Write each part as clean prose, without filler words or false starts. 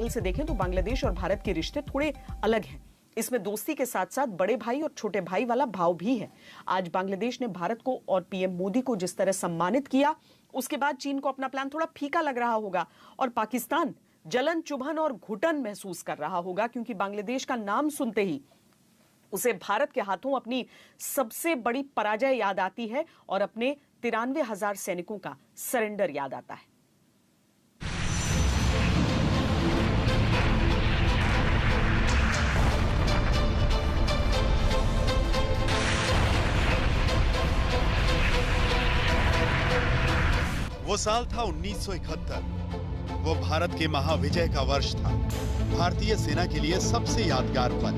से देखें तो बांग्लादेश और भारत के रिश्ते थोड़े अलग हैं। इसमें दोस्ती के साथ साथ बड़े भाई और छोटे भाई वाला भाव भी है। आज बांग्लादेश ने भारत को और पीएम मोदी को जिस तरह सम्मानित किया, उसके बाद चीन को अपना प्लान थोड़ा फीका लग रहा होगा और पाकिस्तान जलन, चुभन और घुटन महसूस कर रहा होगा, क्योंकि बांग्लादेश का नाम सुनते ही उसे भारत के हाथों अपनी सबसे बड़ी पराजय याद आती है और अपने 93,000 सैनिकों का सरेंडर याद आता है। वो साल था 1971। वो भारत के महाविजय का वर्ष था। भारतीय सेना के लिए सबसे यादगार पल।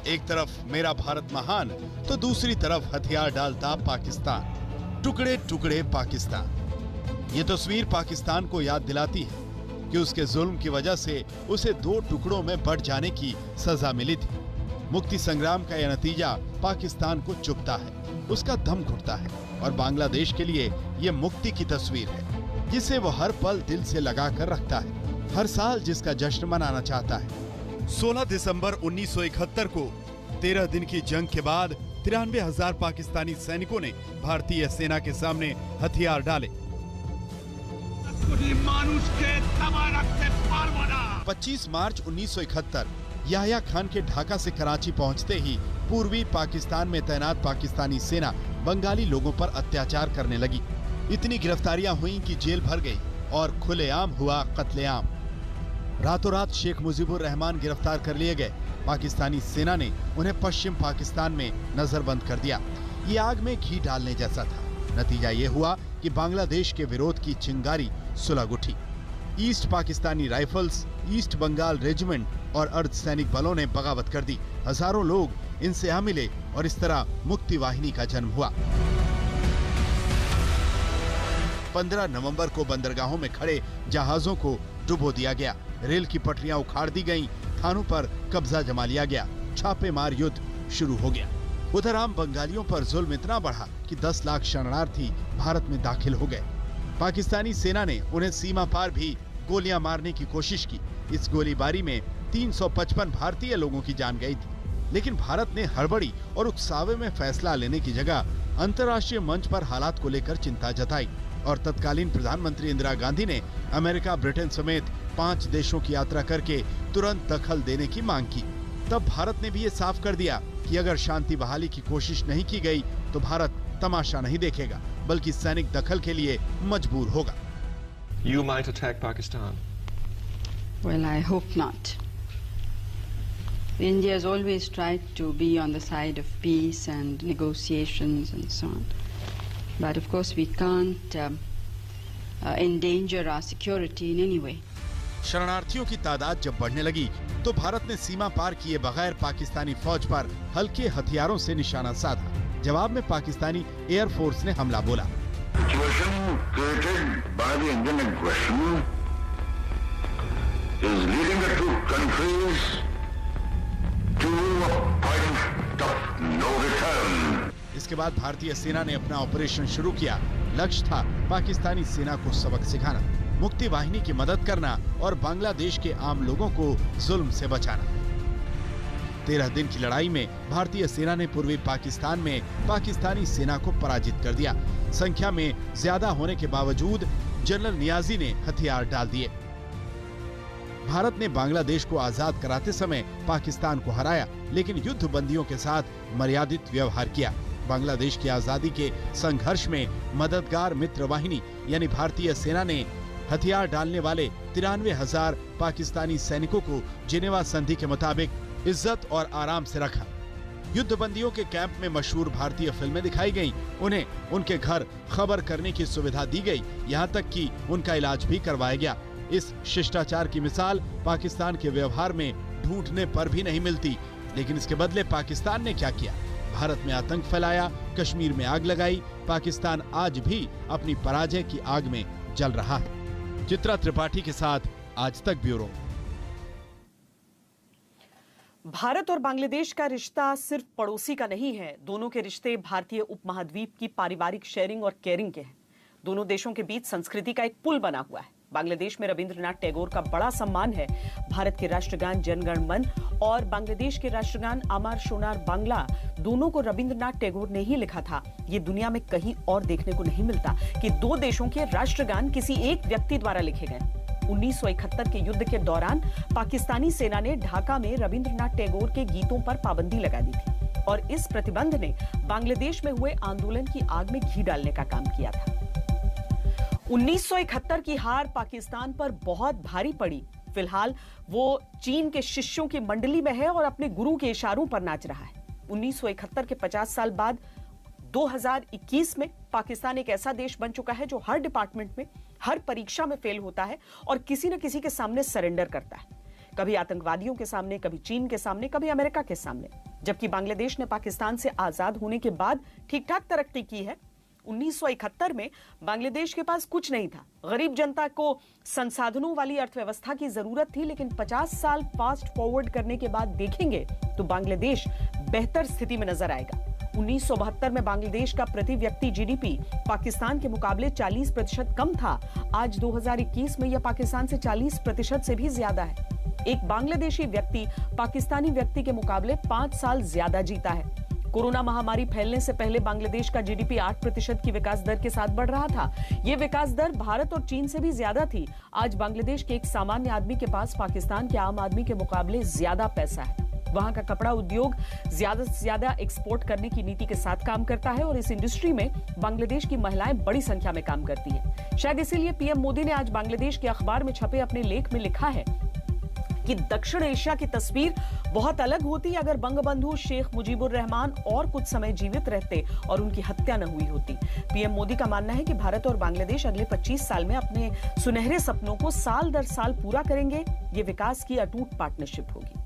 एक तरफ मेरा भारत महान, तो दूसरी तरफ हथियार डालता पाकिस्तान। टुकड़े टुकड़े पाकिस्तान। ये तस्वीर पाकिस्तान को याद दिलाती है कि उसके जुल्म की वजह से उसे 2 टुकड़ों में बंट जाने की सजा मिली थी। मुक्ति संग्राम का यह नतीजा पाकिस्तान को चुभता है, उसका दम घुटता है और बांग्लादेश के लिए यह मुक्ति की तस्वीर है, जिसे वो हर पल दिल से लगा कर रखता है, हर साल जिसका जश्न मनाना चाहता है। 16 दिसंबर 1971 को 13 दिन की जंग के बाद 93,000 पाकिस्तानी सैनिकों ने भारतीय सेना के सामने हथियार डाले। 25 मार्च 1971 याह्या खान के ढाका से कराची पहुंचते ही पूर्वी पाकिस्तान में तैनात पाकिस्तानी सेना बंगाली लोगों पर अत्याचार करने लगी। इतनी गिरफ्तारियां हुई कि जेल भर गई और खुलेआम हुआ कत्लेआम। रातों रात शेख मुजीबुर रहमान गिरफ्तार कर लिए गए। पाकिस्तानी सेना ने उन्हें पश्चिम पाकिस्तान में नजरबंद कर दिया। ये आग में घी डालने जैसा था। नतीजा ये हुआ कि बांग्लादेश के विरोध की चिंगारी सुलग उठी। East Pakistani rifles, East Bengal regiment और अर्धसैनिक बलों ने बगावत कर दी। हजारों लोग इनसे आ मिले और इस तरह मुक्ति वाहिनी का जन्म हुआ। 15 नवंबर को बंदरगाहों में खड़े जहाजों को डुबो दिया गया। रेल की पटरियां उखाड़ दी गईं, थानों पर कब्जा जमा लिया गया। छापेमार युद्ध शुरू हो गया। उधर आम बंगालियों पर जुल्म इतना बढ़ा कि 10 लाख शरणार्थी भारत में दाखिल हो गए। पाकिस्तानी सेना ने उन्हें सीमा पार भी गोलियां मारने की कोशिश की। इस गोलीबारी में 355 भारतीय लोगों की जान गई थी। लेकिन भारत ने हड़बड़ी और उकसावे में फैसला लेने की जगह अंतर्राष्ट्रीय मंच पर हालात को लेकर चिंता जताई और तत्कालीन प्रधानमंत्री इंदिरा गांधी ने अमेरिका, ब्रिटेन समेत 5 देशों की यात्रा करके तुरंत दखल देने की मांग की। तब भारत ने भी ये साफ कर दिया कि अगर शांति बहाली की कोशिश नहीं की गई तो भारत तमाशा नहीं देखेगा, बल्कि सैनिक दखल के लिए मजबूर होगा। You might attack Pakistan. Well, I hope not. India has always tried to be on the side of peace and negotiations and so on. But of course we can't endanger our security in any way. शरणार्थियों की तादाद जब बढ़ने लगी तो भारत ने सीमा पार किए बगैर पाकिस्तानी फौज पर हल्के हथियारों से निशाना साधा। जवाब में पाकिस्तानी एयरफोर्स ने हमला बोला। Situation created by the Indian aggression is leading the two countries to a point of no return. इसके बाद भारतीय सेना ने अपना ऑपरेशन शुरू किया। लक्ष्य था पाकिस्तानी सेना को सबक सिखाना, मुक्ति वाहिनी की मदद करना और बांग्लादेश के आम लोगों को जुल्म से बचाना। 13 दिन की लड़ाई में भारतीय सेना ने पूर्वी पाकिस्तान में पाकिस्तानी सेना को पराजित कर दिया। संख्या में ज्यादा होने के बावजूद जनरल नियाजी ने हथियार डाल दिए। भारत ने बांग्लादेश को आजाद कराते समय पाकिस्तान को हराया, लेकिन युद्ध बंदियों के साथ मर्यादित व्यवहार किया। बांग्लादेश की आजादी के संघर्ष में मददगार मित्र वाहिनी यानी भारतीय सेना ने हथियार डालने वाले 93,000 पाकिस्तानी सैनिकों को जिनेवा संधि के मुताबिक इज्जत और आराम से रखा। युद्धबंदियों के कैंप में मशहूर भारतीय फिल्में दिखाई गईं, उन्हें उनके घर खबर करने की सुविधा दी गई, यहाँ तक कि उनका इलाज भी करवाया गया। इस शिष्टाचार की मिसाल पाकिस्तान के व्यवहार में ढूंढने पर भी नहीं मिलती। लेकिन इसके बदले पाकिस्तान ने क्या किया? भारत में आतंक फैलाया, कश्मीर में आग लगाई। पाकिस्तान आज भी अपनी पराजय की आग में जल रहा है। चित्रा त्रिपाठी के साथ आज तक ब्यूरो। भारत और बांग्लादेश का रिश्ता सिर्फ पड़ोसी का नहीं है। दोनों के रिश्ते भारतीय उपमहाद्वीप की पारिवारिक शेयरिंग और केयरिंग के हैं। दोनों देशों के बीच संस्कृति का एक पुल बना हुआ है। बांग्लादेश में रविंद्रनाथ टैगोर का बड़ा सम्मान है। भारत के राष्ट्रगान जनगण मन और बांग्लादेश के राष्ट्रगान अमर सोनार बांग्ला दोनों को रविंद्रनाथ टैगोर ने ही लिखा था। ये दुनिया में कहीं और देखने को नहीं मिलता कि दो देशों के राष्ट्रगान किसी एक व्यक्ति द्वारा लिखे गए। 1971 के युद्ध के दौरान पाकिस्तानी सेना ने ढाका में रविंद्रनाथ टैगोर के गीतों पर पाबंदी लगा दी थी और इस प्रतिबंध ने बांग्लादेश में हुए आंदोलन की आग में घी डालने का काम किया था। 1971 की हार पाकिस्तान पर बहुत भारी पड़ी। फिलहाल वो चीन के शिष्यों की मंडली में है और अपने गुरु के इशारों पर नाच रहा है। 1971 के 50 साल बाद 2021 में पाकिस्तान एक ऐसा देश बन चुका है जो हर डिपार्टमेंट में, हर परीक्षा में फेल होता है और किसी न किसी के सामने सरेंडर करता है। कभी आतंकवादियों के सामने, कभी चीन के सामने, कभी अमेरिका के सामने। जबकि बांग्लादेश ने पाकिस्तान से आजाद होने के बाद ठीक ठाक तरक्की की है। 1971 में बांग्लादेश के पास कुछ नहीं था। गरीब जनता को संसाधनों वाली अर्थव्यवस्था की जरूरत थी, लेकिन 50 साल फास्ट फॉरवर्ड करने के बाद देखेंगे तो बांग्लादेश बेहतर स्थिति में नजर आएगा। 1972 में बांग्लादेश का प्रति व्यक्ति जीडीपी पाकिस्तान के मुकाबले 40% कम था। आज 2021 में यह पाकिस्तान से 40% से भी ज्यादा है। एक बांग्लादेशी व्यक्ति पाकिस्तानी व्यक्ति के मुकाबले 5 साल ज्यादा जीता है। कोरोना महामारी फैलने से पहले बांग्लादेश का जीडीपी 8% की विकास दर के साथ बढ़ रहा था। यह विकास दर भारत और चीन से भी ज्यादा थी। आज बांग्लादेश के एक सामान्य आदमी के पास पाकिस्तान के आम आदमी के मुकाबले ज्यादा पैसा है। वहां का कपड़ा उद्योग ज्यादा से ज्यादा एक्सपोर्ट करने की नीति के साथ काम करता है और इस इंडस्ट्री में बांग्लादेश की महिलाएं बड़ी संख्या में काम करती हैं। शायद इसीलिए पीएम मोदी ने आज बांग्लादेश के अखबार में छपे अपने लेख में लिखा है कि दक्षिण एशिया की तस्वीर बहुत अलग होती अगर बंगबंधु शेख मुजीबुर रहमान और कुछ समय जीवित रहते और उनकी हत्या न हुई होती। पीएम मोदी का मानना है कि भारत और बांग्लादेश अगले 25 साल में अपने सुनहरे सपनों को साल दर साल पूरा करेंगे। ये विकास की अटूट पार्टनरशिप होगी।